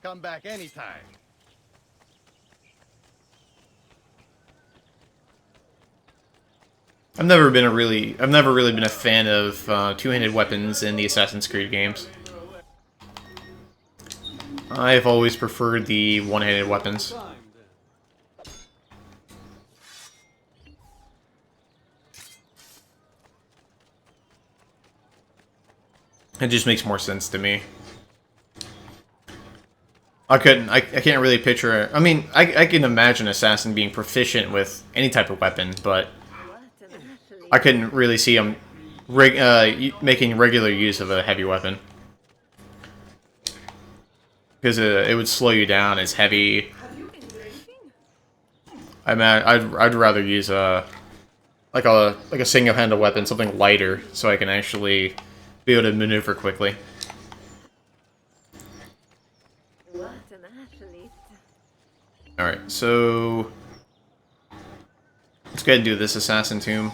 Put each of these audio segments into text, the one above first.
Come back anytime. I've never really been a fan of two-handed weapons in the Assassin's Creed games. I've always preferred the one-handed weapons. It just makes more sense to me. I can't really picture. I mean, I can imagine Assassin being proficient with any type of weapon, but I couldn't really see him making regular use of a heavy weapon because it would slow you down. It's heavy. I mean, I'd rather use a single-handed weapon, something lighter, so I can actually be able to maneuver quickly. All right, so let's go ahead and do this Assassin Tomb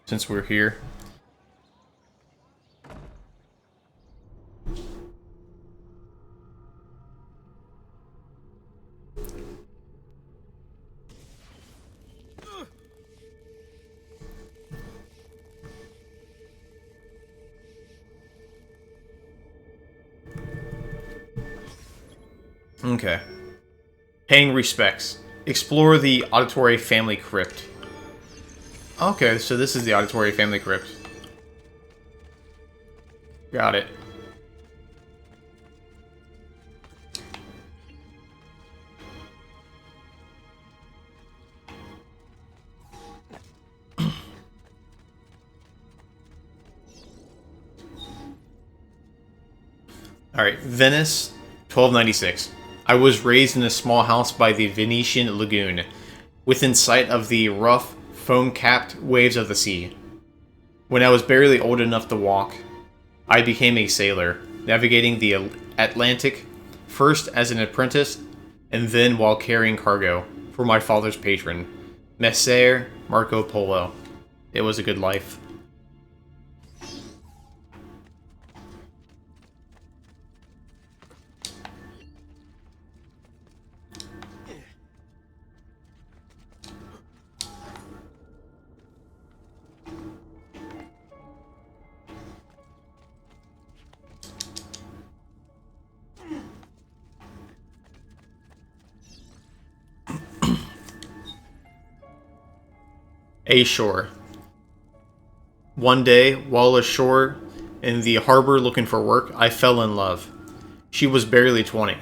since we're here. Okay. Paying respects. Explore the Auditory Family Crypt. Okay, so this is the Auditory Family Crypt. Got it. Alright, Venice, 1296. I was raised in a small house by the Venetian lagoon, within sight of the rough, foam-capped waves of the sea. When I was barely old enough to walk, I became a sailor, navigating the Atlantic, first as an apprentice, and then while carrying cargo for my father's patron, Messer Marco Polo. It was a good life. Ashore. One day, while ashore in the harbor looking for work, I fell in love. She was barely 20,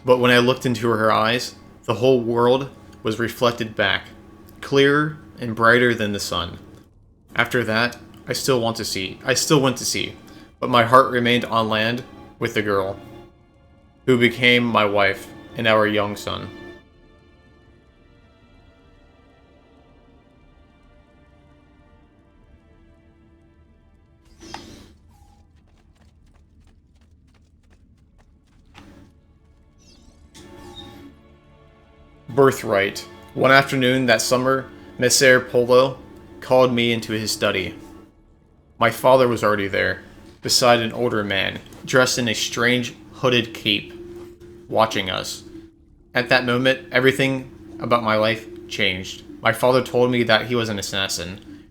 but when I looked into her eyes, the whole world was reflected back, clearer and brighter than the sun. After that, I still went to sea, but my heart remained on land with the girl, who became my wife and our young son. Birthright. One afternoon that summer, Messer Polo called me into his study. My father was already there, beside an older man, dressed in a strange hooded cape, watching us. At that moment, everything about my life changed. My father told me that he was an assassin.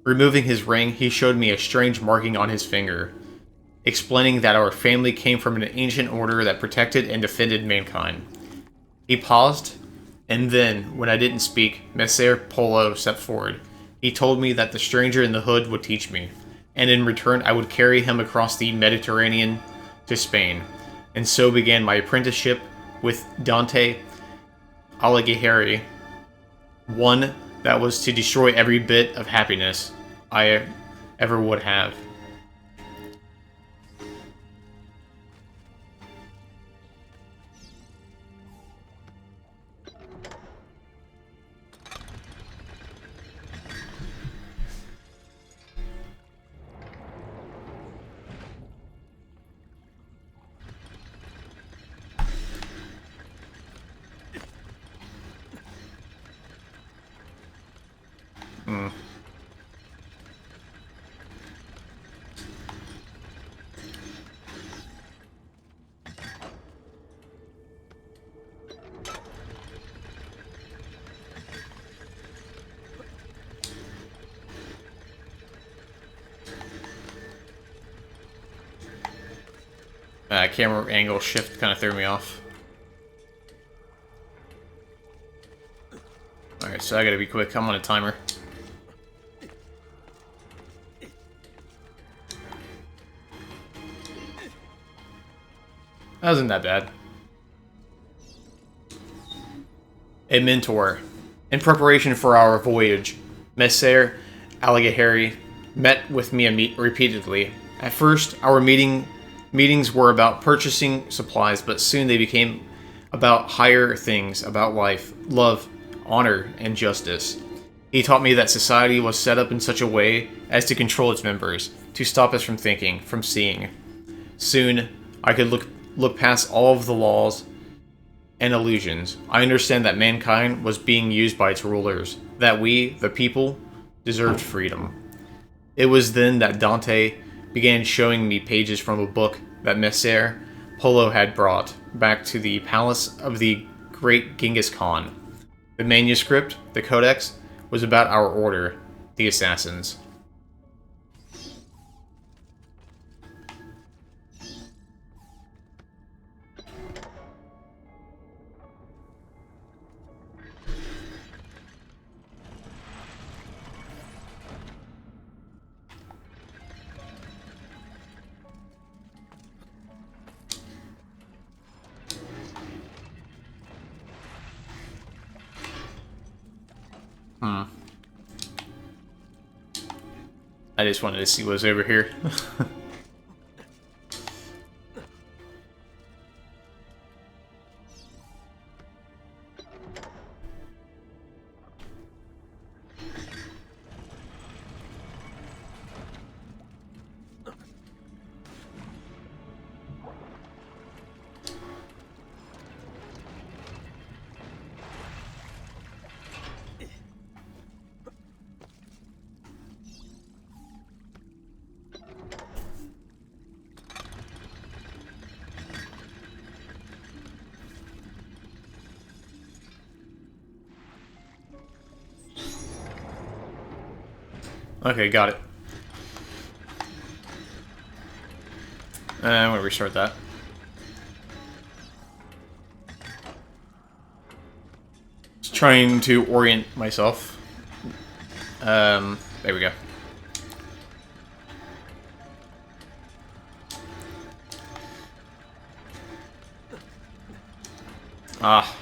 Removing his ring, he showed me a strange marking on his finger, explaining that our family came from an ancient order that protected and defended mankind. He paused, and then, when I didn't speak, Messer Polo stepped forward. He told me that the stranger in the hood would teach me, and in return I would carry him across the Mediterranean to Spain. And so began my apprenticeship with Dante Alighieri, one that was to destroy every bit of happiness I ever would have. Camera angle shift kind of threw me off. Alright, so I gotta be quick. I'm on a timer. That wasn't that bad. A mentor. In preparation for our voyage, Messer Alighieri met with me repeatedly. At first, our meetings were about purchasing supplies, but soon they became about higher things, about life, love, honor, and justice. He taught me that society was set up in such a way as to control its members, to stop us from thinking, from seeing. Soon, I could look past all of the laws and illusions. I understand that mankind was being used by its rulers, that we, the people, deserved freedom. It was then that Dante began showing me pages from a book that Messer Polo had brought back to the palace of the great Genghis Khan. The manuscript, the Codex, was about our order, the Assassins. I just wanted to see what was over here. Okay, got it. I'm gonna restart that. Just trying to orient myself. There we go. Ah.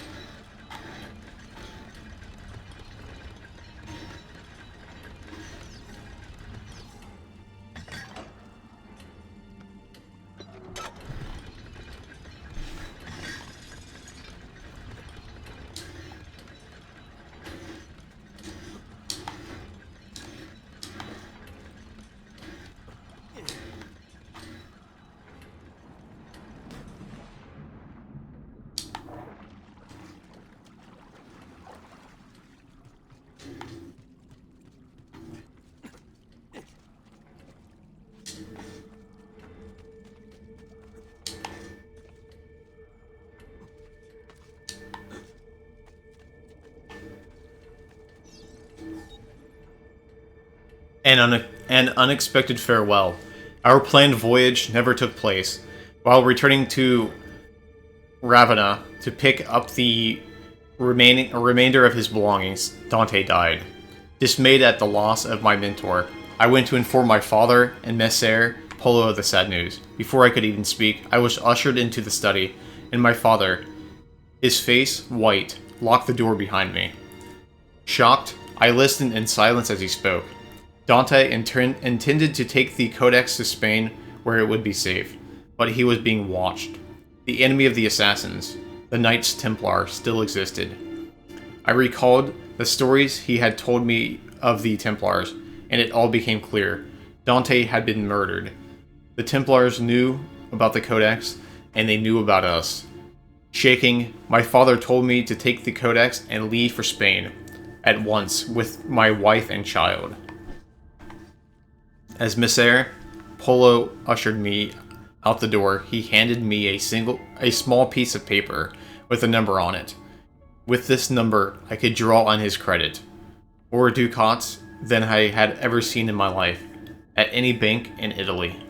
An unexpected farewell. Our planned voyage never took place. While returning to Ravenna to pick up the remainder of his belongings, Dante died. Dismayed at the loss of my mentor, I went to inform my father and Messer Polo of the sad news. Before I could even speak, I was ushered into the study, and my father, his face white, locked the door behind me. Shocked, I listened in silence as he spoke. Dante intended to take the Codex to Spain where it would be safe, but he was being watched. The enemy of the Assassins, the Knights Templar, still existed. I recalled the stories he had told me of the Templars, and it all became clear. Dante had been murdered. The Templars knew about the Codex, and they knew about us. Shaking, my father told me to take the Codex and leave for Spain at once with my wife and child. As Messer Polo ushered me out the door, he handed me a small piece of paper with a number on it. With this number, I could draw on his credit, more ducats than I had ever seen in my life, at any bank in Italy.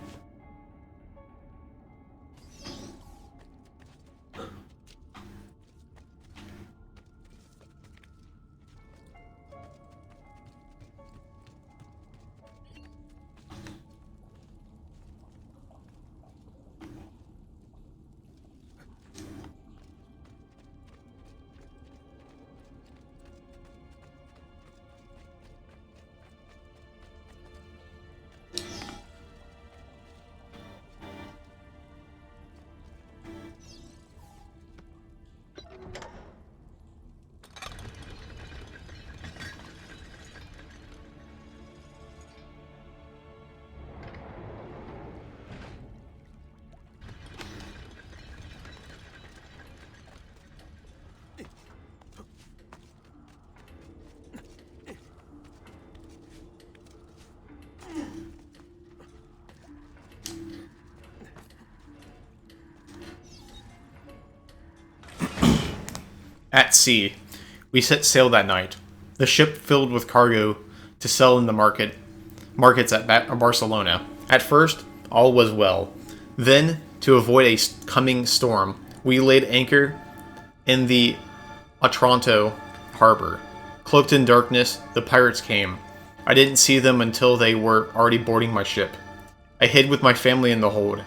At sea, we set sail that night. The ship filled with cargo to sell in the markets at Barcelona. At first, all was well. Then, to avoid a coming storm, we laid anchor in the Otranto harbor. Cloaked in darkness, the pirates came. I didn't see them until they were already boarding my ship. I hid with my family in the hold.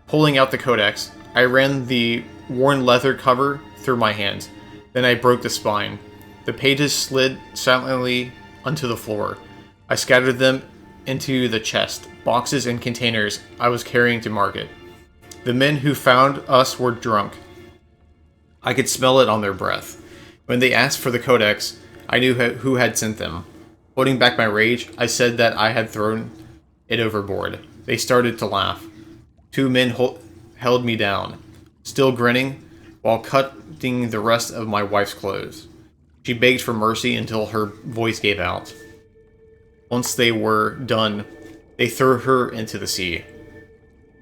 Pulling out the codex, I ran the worn leather cover through my hands. Then I broke the spine. The pages slid silently onto the floor. I scattered them into the chest, boxes, and containers I was carrying to market. The men who found us were drunk. I could smell it on their breath. When they asked for the codex, I knew who had sent them. Holding back my rage, I said that I had thrown it overboard. They started to laugh. Two men held me down, still grinning, while cutting the rest of my wife's clothes. She begged for mercy until her voice gave out. Once they were done, they threw her into the sea.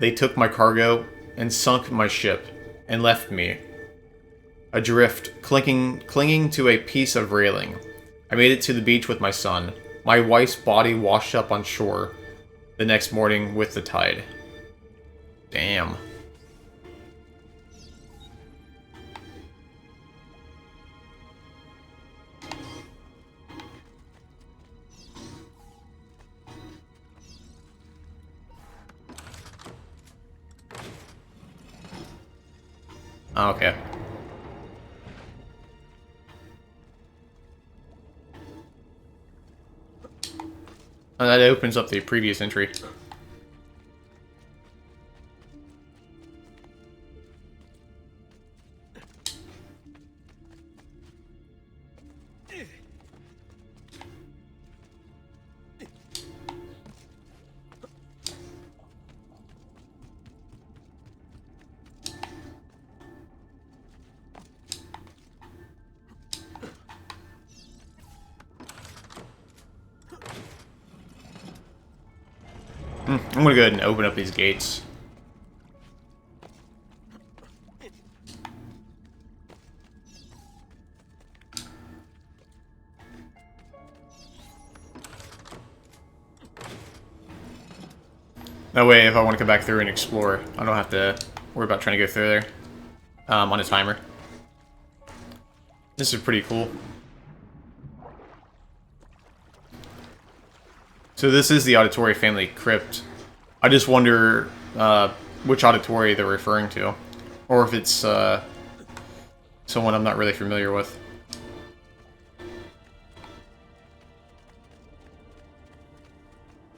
They took my cargo and sunk my ship, and left me adrift, clinging to a piece of railing. I made it to the beach with my son. My wife's body washed up on shore the next morning with the tide. Damn. Okay. And that opens up the previous entry. I'm gonna go ahead and open up these gates. That way, if I want to come back through and explore, I don't have to worry about trying to go through there on a timer. This is pretty cool. So this is the Auditory family crypt. I just wonder which Auditory they're referring to. Or if it's someone I'm not really familiar with.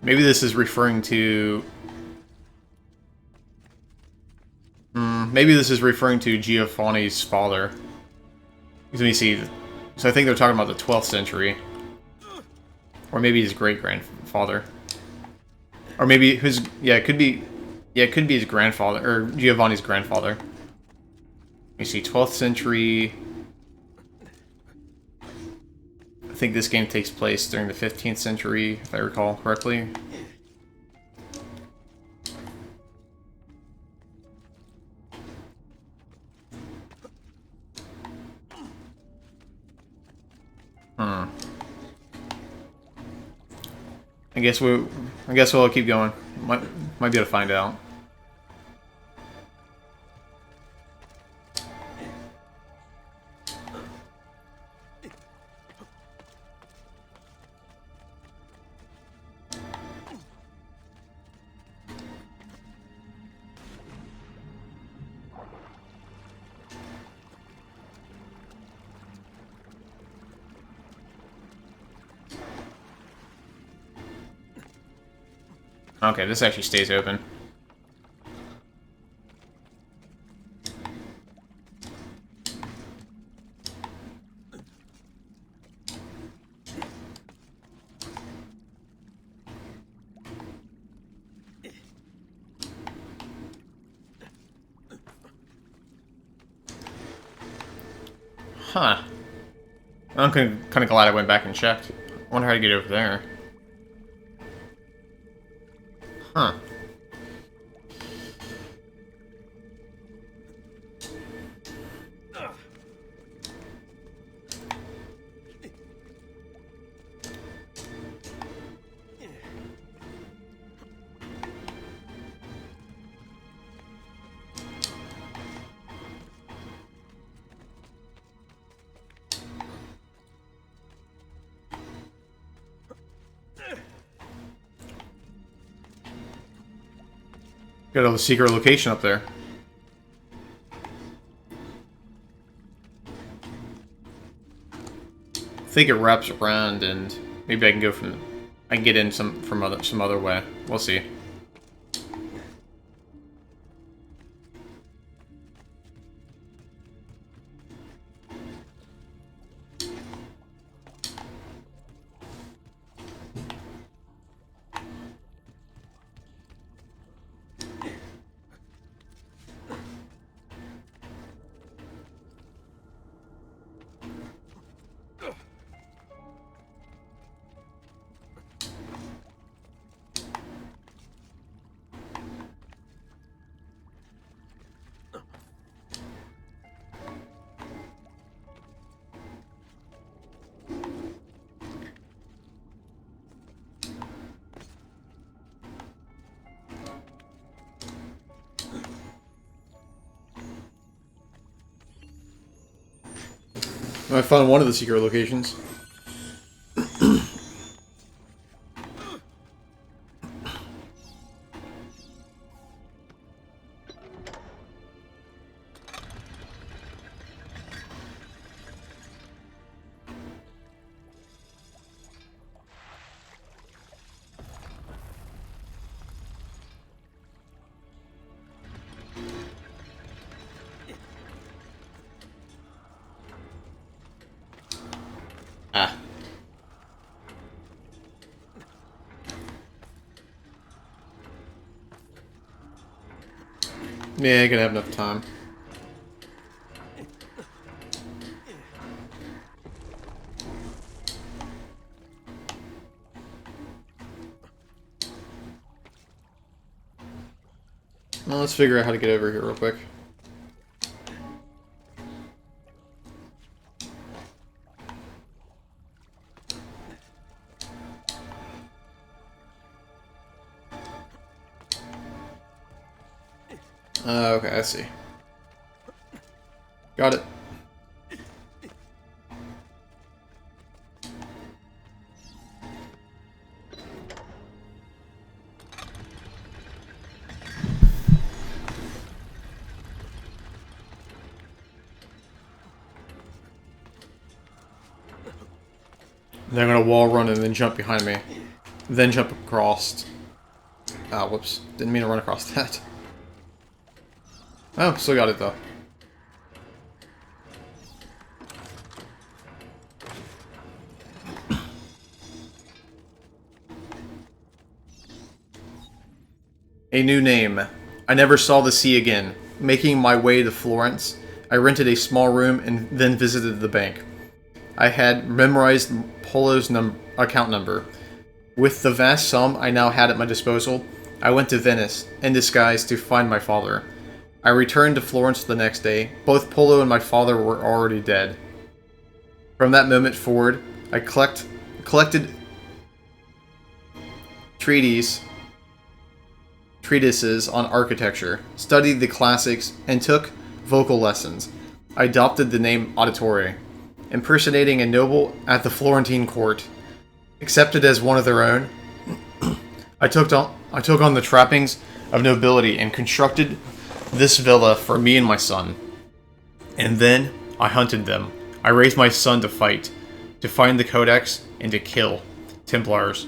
Maybe this is referring to... maybe this is referring to Giovanni's father. Let me see. So I think they're talking about the 12th century. Or maybe his great-grandfather. Or maybe his... yeah, it could be his grandfather, or Giovanni's grandfather. Let me see, 12th century... I think this game takes place during the 15th century, if I recall correctly. I guess we'll keep going. Might be able to find out. Okay, this actually stays open. Huh. I'm kind of glad I went back and checked. I wonder how to get over there. Huh. Got a secret location up there. I think it wraps around, and maybe I can go from. I can get in some other way. We'll see. I found one of the secret locations. Ah. Yeah, I can have enough time. Well, let's figure out how to get over here real quick. Okay, I see. Got it. They're gonna wall run and then jump behind me. Then jump across. Ah, whoops. Didn't mean to run across that. Oh, still got it though. A new name. I never saw the sea again. Making my way to Florence, I rented a small room and then visited the bank. I had memorized Polo's account number. With the vast sum I now had at my disposal, I went to Venice, in disguise, to find my father. I returned to Florence the next day. Both Polo and my father were already dead. From that moment forward, I collected treatises on architecture, studied the classics, and took vocal lessons. I adopted the name Auditore, impersonating a noble at the Florentine court. Accepted as one of their own, I took on the trappings of nobility and constructed this villa for me and my son. And then I hunted them. I raised my son to fight, to find the Codex, and to kill Templars.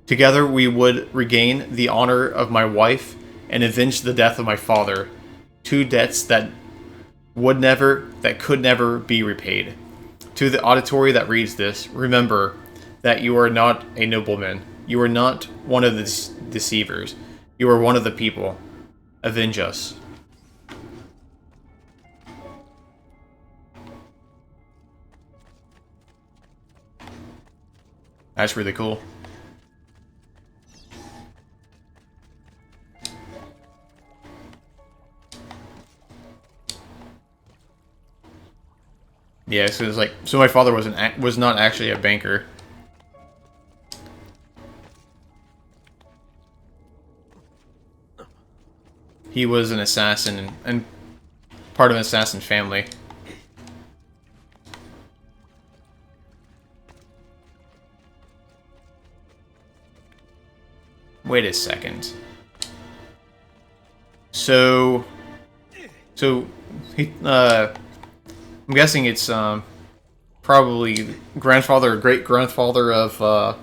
Together we would regain the honor of my wife and avenge the death of my father. Two debts that could never be repaid. To the auditory that reads this, remember that you are not a nobleman. You are not one of the deceivers. You are one of the people. Avenge us. That's really cool. Yeah, so it's like, so my father was not actually a banker. He was an assassin and part of an assassin family. Wait a second. So, so he, I'm guessing it's probably grandfather or great grandfather of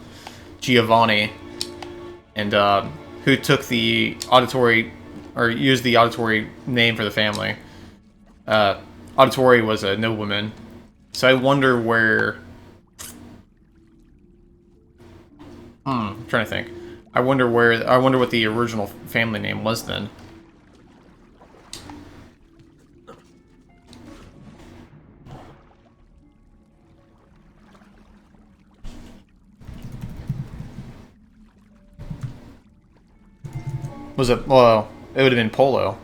Giovanni, and who took the auditory or used the auditory name for the family. Auditory was a nobleman, so I wonder where. I'm trying to think. I wonder where. I wonder what the original family name was then. Was it? Well, it would have been Polo.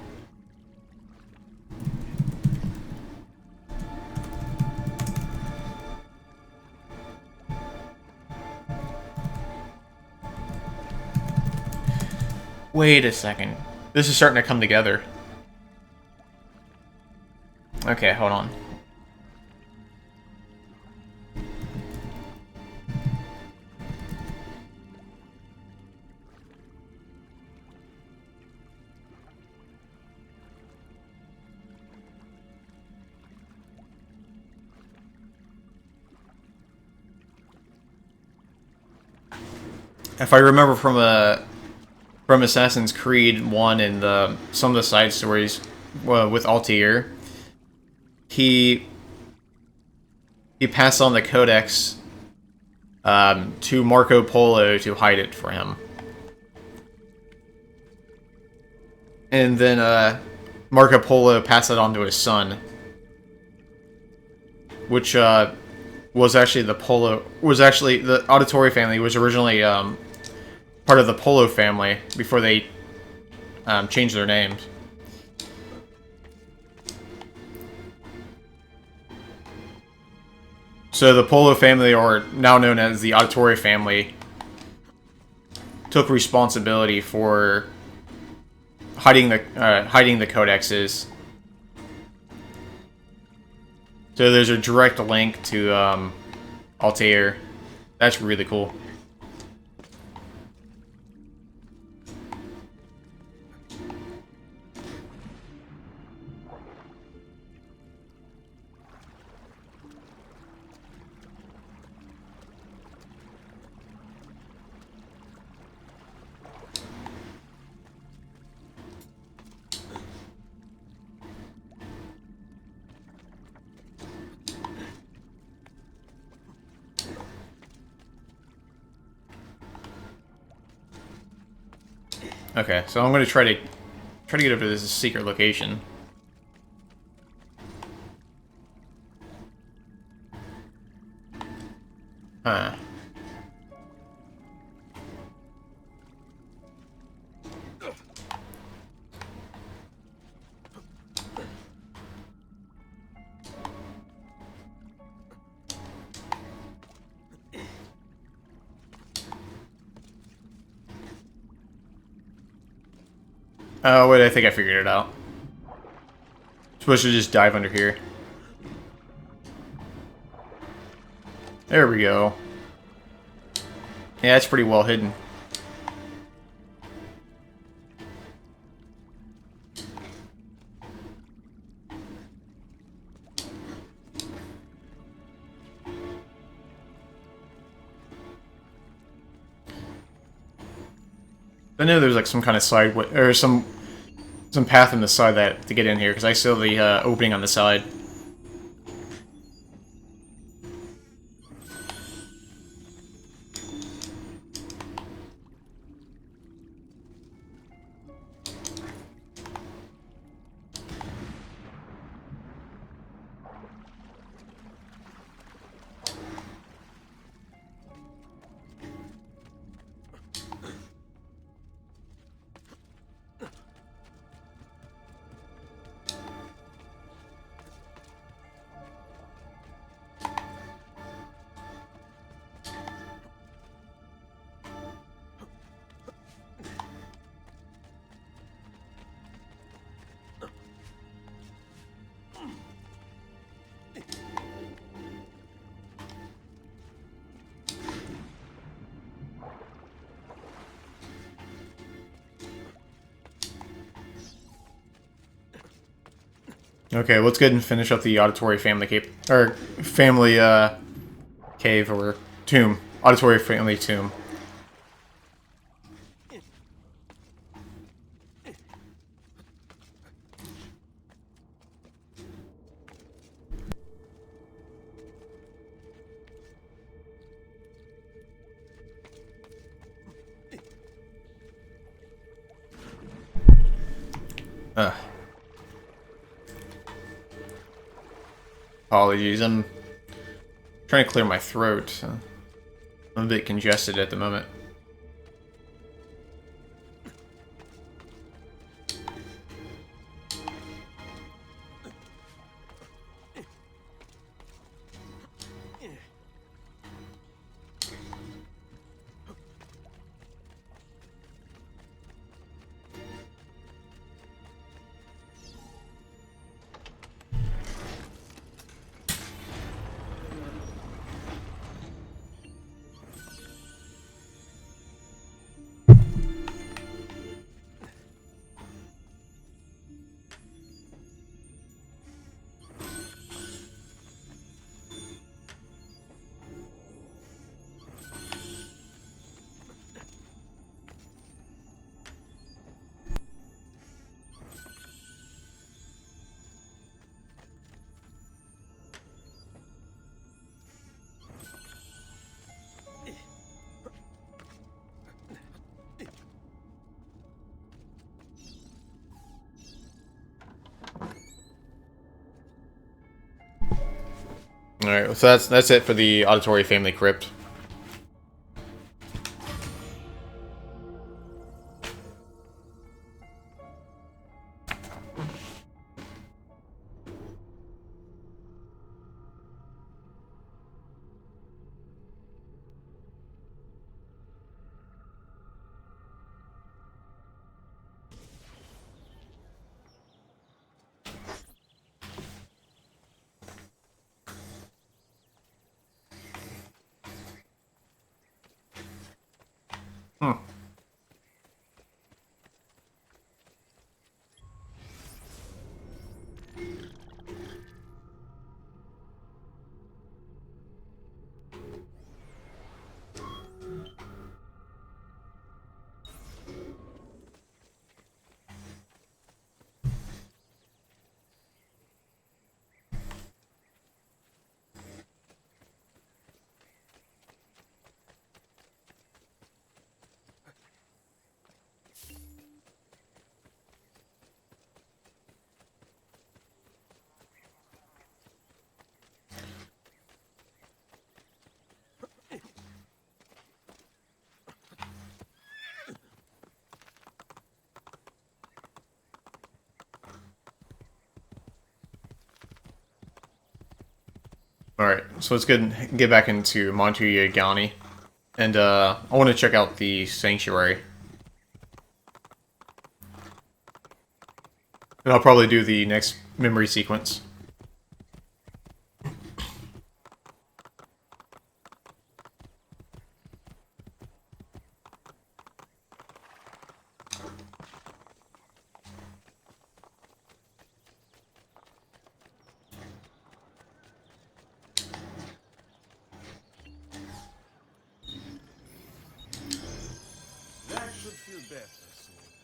Wait a second. This is starting to come together. Okay, hold on. If I remember from Assassin's Creed 1 and some of the side stories with Altair, he passed on the codex to Marco Polo to hide it for him. And then Marco Polo passed it on to his son, which was actually the Auditory family was originally part of the Polo family before they changed their names. So the Polo family, or now known as the Auditory family, took responsibility for hiding the codexes. So there's a direct link to Altair. That's really cool. Okay, so I'm gonna try to get over to this secret location. Huh. Oh, wait, I think I figured it out. Supposed to just dive under here. There we go. Yeah, it's pretty well hidden. I know there's like some kind of side or some path in the side that to get in here because I saw the opening on the side. Okay, let's go ahead and finish up the auditory family cave, or family cave or tomb. Auditory family tomb. Ugh. Apologies, I'm trying to clear my throat. I'm a bit congested at the moment. Alright, so that's it for the auditory family crypt. Hmm. Alright, so let's get back into Montu Yagani. And I want to check out the sanctuary. And I'll probably do the next memory sequence. That should feel better soon.